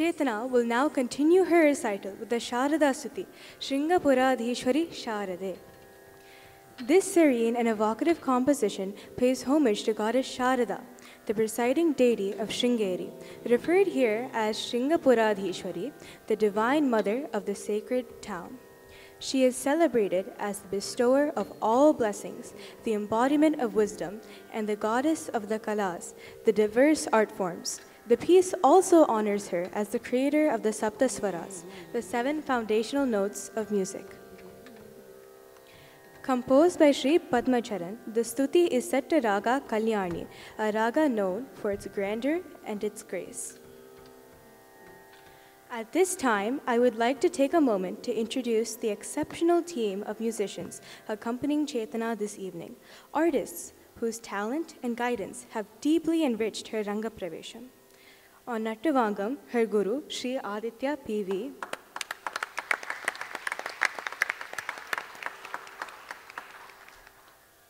Chetana will now continue her recital with the Sharada Stuti, Shringapuradhishwari Sharade. This serene and evocative composition pays homage to goddess Sharada, the presiding deity of Sringeri, referred here as Shringapuradhishwari, the divine mother of the sacred town. She is celebrated as the bestower of all blessings, the embodiment of wisdom, and the goddess of the kalas, the diverse art forms. The piece also honors her as the creator of the Saptaswaras, the 7 foundational notes of music. Composed by Sri Padmacharan, the stuti is set to Raga Kalyani, a raga known for its grandeur and its grace. At this time, I would like to take a moment to introduce the exceptional team of musicians accompanying Chetana this evening, artists whose talent and guidance have deeply enriched her Ranga Pravesham. On Nattuvangam, her guru, Sri Aditya P.V.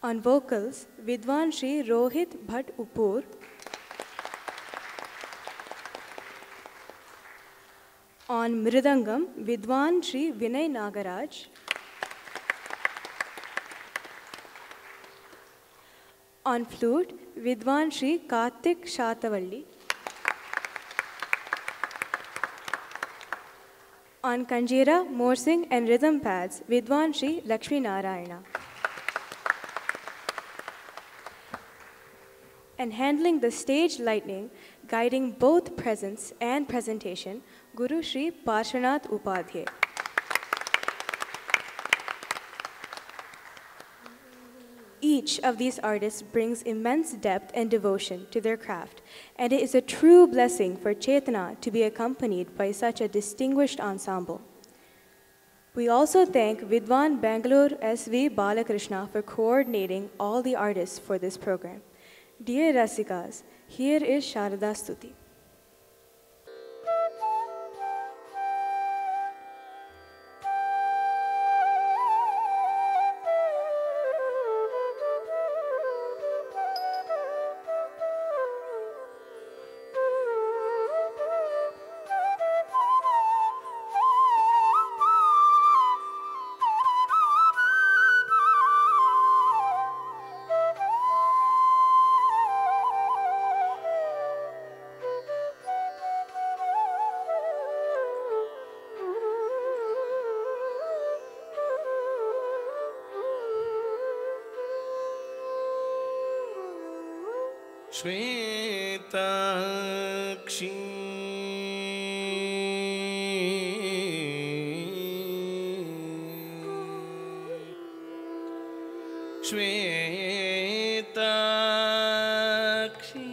On vocals, Vidwan Sri Rohit Bhatt Upur. On Mridangam, Vidwan Sri Vinay Nagaraj. On flute, Vidwan Sri Karthik Shatavalli. On Kanjira, Morsing and rhythm pads, Vidwan Sri Lakshmi Narayana. And handling the stage lighting, guiding both presence and presentation, Guru Sri Parshanath Upadhyay. Each of these artists brings immense depth and devotion to their craft, and it is a true blessing for Chetana to be accompanied by such a distinguished ensemble. We also thank Vidwan Bangalore S.V. Balakrishna for coordinating all the artists for this program. Dear Rasikas, here is Sharada Stuti. Shvetakshi Shvetakshi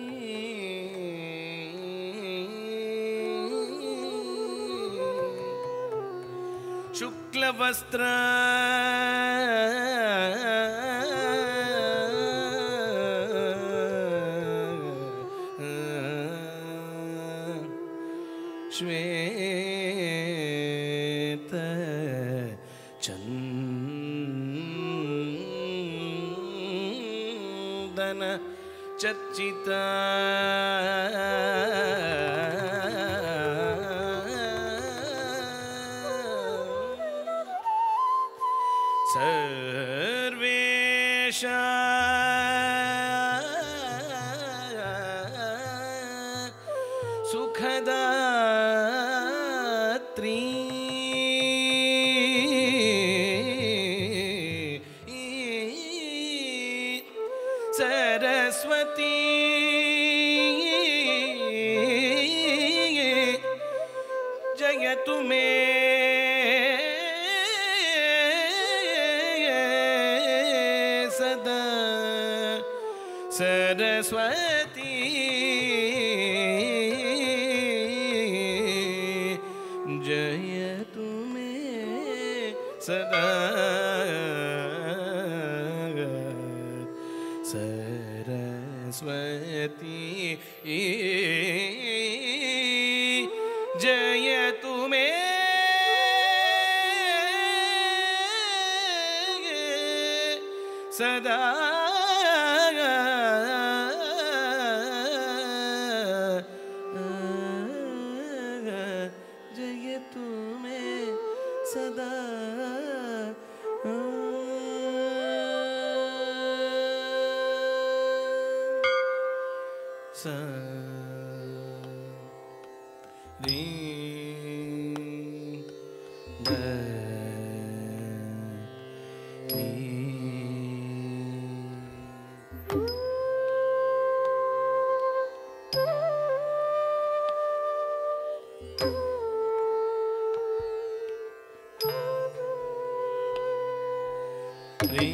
Shukla Vastra Shveta Chandana Chachita Sarvesha Sukhadatri Saraswati Jayatu me sada Saraswati Jayatu me sada Saraswati Jayatu me sada ಸದಾ ಸ ರೀ the ನೀ ರೀ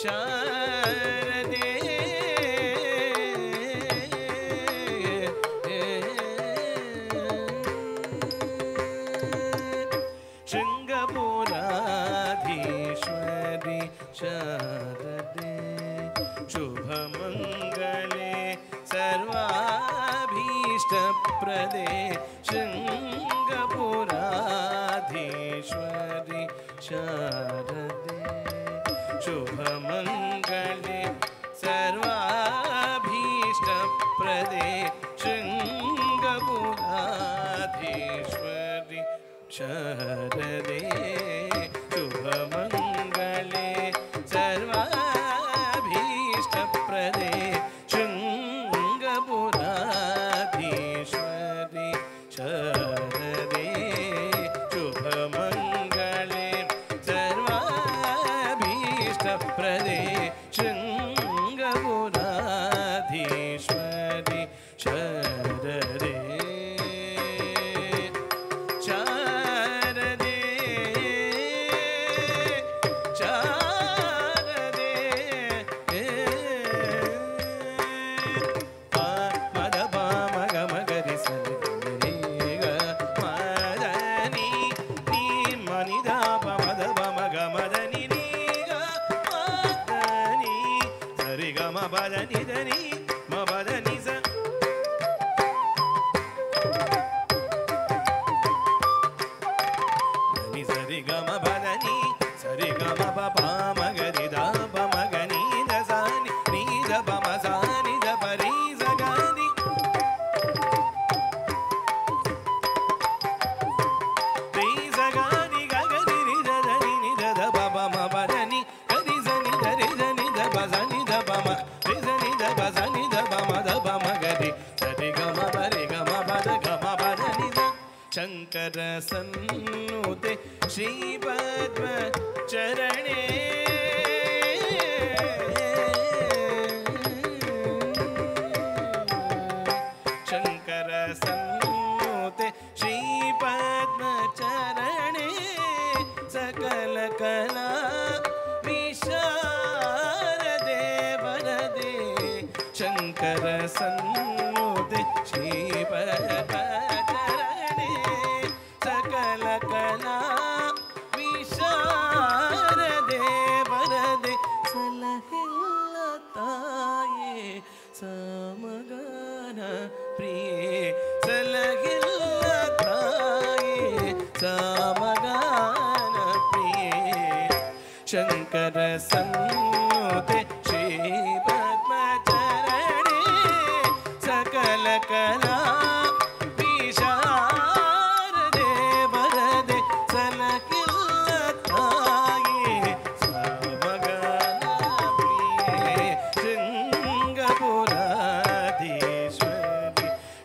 ಶಾರದೆ ಶೃಂಗಪುರಾಧೀಶ್ವರಿ ಶಾರದೆ ಶುಭಮಂಗಳೆ ಸರ್ವಾಭೀಷ್ಟಪ್ರದೆ ಶೃಂಗಪುರಾಧೀಶ್ವರಿ ಶಾರದೆ ಶುಭಮಂಗಳೆ ಸರ್ವಾಭೀಷ್ಟಪ್ರದೆ ಶೃಂಗಪುರಾಧೀಶ್ವರಿ ಶಾರದೆ ಶುಭಮಂಗಳೆ ಸರ್ವಾಭೀಷ್ಟಪ್ರದೆ ಶೃಂಗಪುರಾಧೀಶ್ವರಿ ಶಾರದೆ ಶುಭಮಂಗಳೆ ಸರ್ವಾಭೀಷ್ಟಪ್ರದೆ ಶೃಂಗಪುರಾಧೀಶ್ವರಿ ಶಾರದೆ ಶಾರದೆ ಶಾರದೆ ಮದ ಪ ಮಗ ಮಗರಿ ಸರಿ ಗ ಮದನಿ ನೀ ಮನಿದ ಪ ಮದ ಪ ಮಗ ಮದನಿ ನೀ ಗ ಮದನಿ ಸರಿ ಗ ಮ ಬದನಿ ಧನಿ ಮ ಬದನಿ ಸ ಧನಿ ಸರಿ ಗ ಮ ಬದನಿ ಸರಿ ಗ ಮ ಪ ಪ ಮಗರಿ ದ ಪ ಮಗನಿ ದ ಸಾನಿ ನೀ ದ ಪ ಮ ಸಾನಿ ದ ಪರಿ ಸ ಗನಿ ರೀ ಸ ಗನಿ ಗ ಗನಿ ರಿ ದ ಧನಿ ನಿ ದ ದ ಪ ಪ ಮ ಬದನಿ ಗರಿ ಸ ನಿ ದ ರಿ ದ ನಿ ದ ಪ ಸ ನಿ ದ ಪ ಮ ರಿ ಸ ನಿ ದ ಪ ಸ ನಿ ದ ಪ ಮ ದ ಪ ಮ ಗರಿ ಸರಿ ಗ ಮ ಪ ರಿ ಗ ಮ ಪ ದ ಗ ಮ ಪ ದ ನಿ ದ ಶಂಕರ ಸನ್ನುತೆ ಶ್ರೀ ಪದ್ಮ ಚರಣೆ ಶಂಕರ ಸನ್ನುತೆ ಶ್ರೀ ಪದ್ಮ ಚರಣೆ ಸಕಲ ಕಲಾ ವಿಶಾರದೆ ವರದೆ ಶಂಕರ ಸನ್ನುತೆ ಶ್ರೀ ಪದ್ಮ ಚರಣೆ ಸಕಲ ಕಲಾ ವಿಶಾರದೆ ವರದೆ ಸಲಹಿಲ್ಲ ತಾಯೇ ಸಮಗಾನ ಪ್ರಿಯೆ ಸಲಹಿಲ್ಲ ತಾಯೇ ಸಮಗಾನ ಪ್ರಿಯೆ ಶಂಕರ ಸನ್ನುತೆ ಶ್ರೀ ಪದ್ಮ ಚರಣೆ ಸಕಲ ಕಲಾ ವಿಶಾರದೆ ವರದೆ ಸಲಹಿಲ್ಲ ತಾಯೇ ಸಮಗಾನ ಪ್ರಿಯೆ ಶೃಂಗಪುರಾಧೀಶ್ವರಿ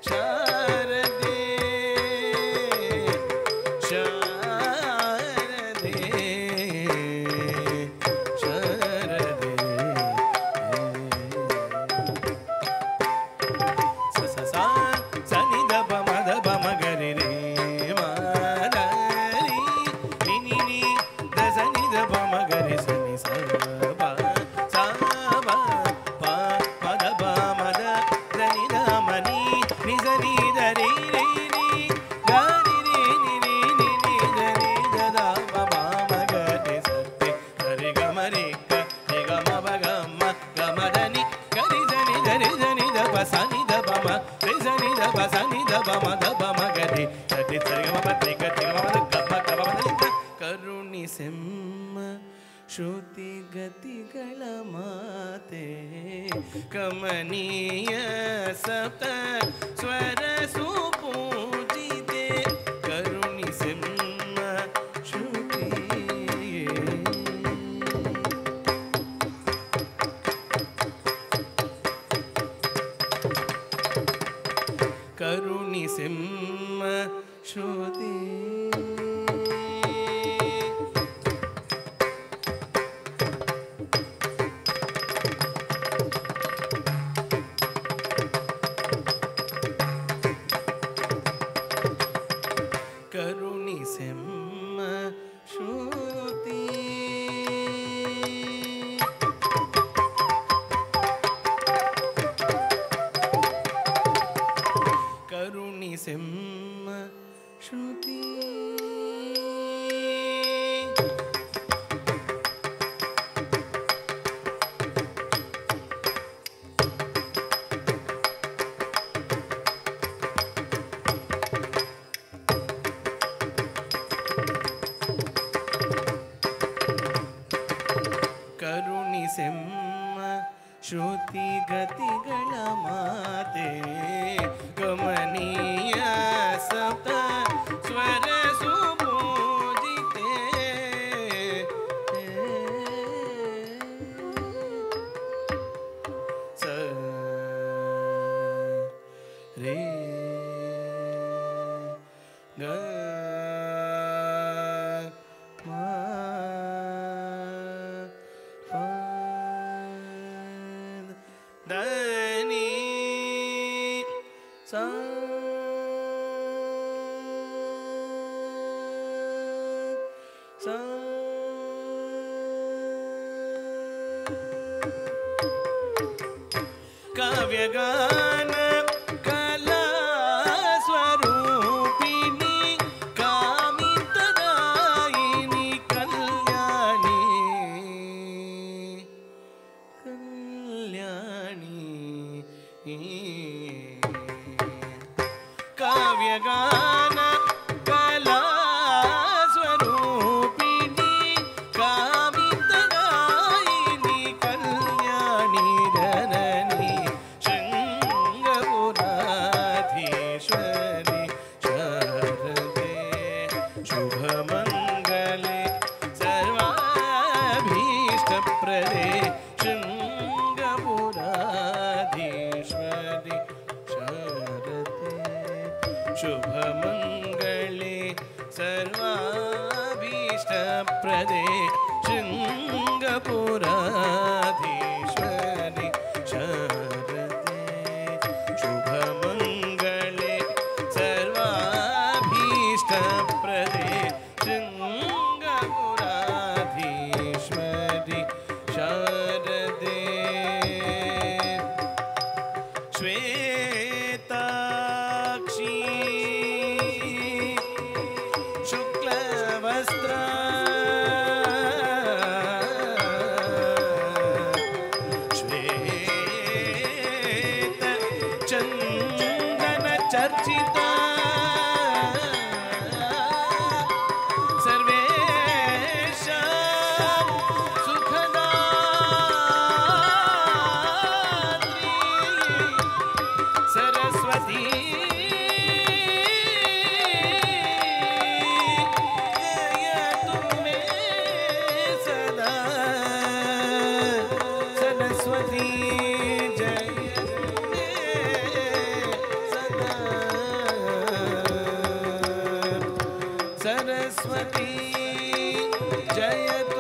ಶಾರದೆ ಬಮ ದಬ ಮಗರಿ ಸರಿ ಸರಿ ಗಮ ಪತ್ರಿ ಗತಿ ಗಮ ಗಮ ಗಮ ಕರುಣಿಸೆಮ್ಮ ಶ್ರುತಿ ಗತಿಗಳ ಮಾತೆ ಕಮನೀಯ ಸಪ್ತ ಸ್ವರ ಸುಪೂಜಿತೆ ಕರುಣಿಸೆಮ್ಮ ಶ್ರುತಿ ಕರುಣಿಸೆಮ್ಮ ಶ್ರುತಿ ಕರುಣಿಸೆಮ್ಮ ಶ್ರುತಿ ಕರುಣಿಸೆಮ್ಮ ಶ್ರುತಿ ಕರುಣಿಸೆಮ್ಮ ಶ್ರುತಿ ಗತಿಗಳ ಮಾತೆ ಕಮನೀಯ ಸಪ್ತ ಸ್ವರ ಸುಪೂಜಿತೆ ಸ ರೇ ಗ ಧನಿ ಸ ಸ ಕಾವ್ಯಗಾನ ಕಲಾ ಸ್ವರೂಪಿಣಿ ಕಾಮಿತದಾಯಿನಿ ಕಲ್ಯಾಣಿ ಕಾವ್ಯಗಾನ ಕಲಾ ಸ್ವರೂಪಿಣಿ ಕಾಮಿತದಾಯಿನಿ ಕಲ್ಯಾಣಿ ಜನನಿ ಶೃಂಗಪುರಾಧೀಶ್ವರಿ ಶಾರದೆ ಶುಭಮಂಗಲೆ ಸರ್ವಾಭೀಷ್ಟಪ್ರದೆ ಶೃಂಗಪುರಾಧೀಶ್ವರಿ ಶಾರದೆ ಶುಭಮಂಗಳೆ ಸರ್ವಾಭೀಷ್ಟಪ್ರದೆ ಶೃಂಗಪುರಾಧೀಶ್ವರಿ ಶಾರದೆ ಶುಭಮಂಗಳೆ ಸರ್ವಾಭೀಷ್ಟಪ್ರದೆ ಶೃಂಗಪುರಾಧೀಶ್ವರಿ ಶಾರದೆ ಶ್ವೇತಾಕ್ಷಿ ಶುಕ್ಲವಸ್ತ್ರ ಶ್ವೇತ ಚಂದನ ಚರ್ಚಿತ ಸರ್ವೇಶ ಸುಖದಾತ್ರಿ ಸರಸ್ವತಿ ಜಯತು ಮೇ ಸದಾ ಸರಸ್ವತಿ ಜಯತು ಮೇ ಸದಾ ಸರಸ್ವತಿ ಜಯತು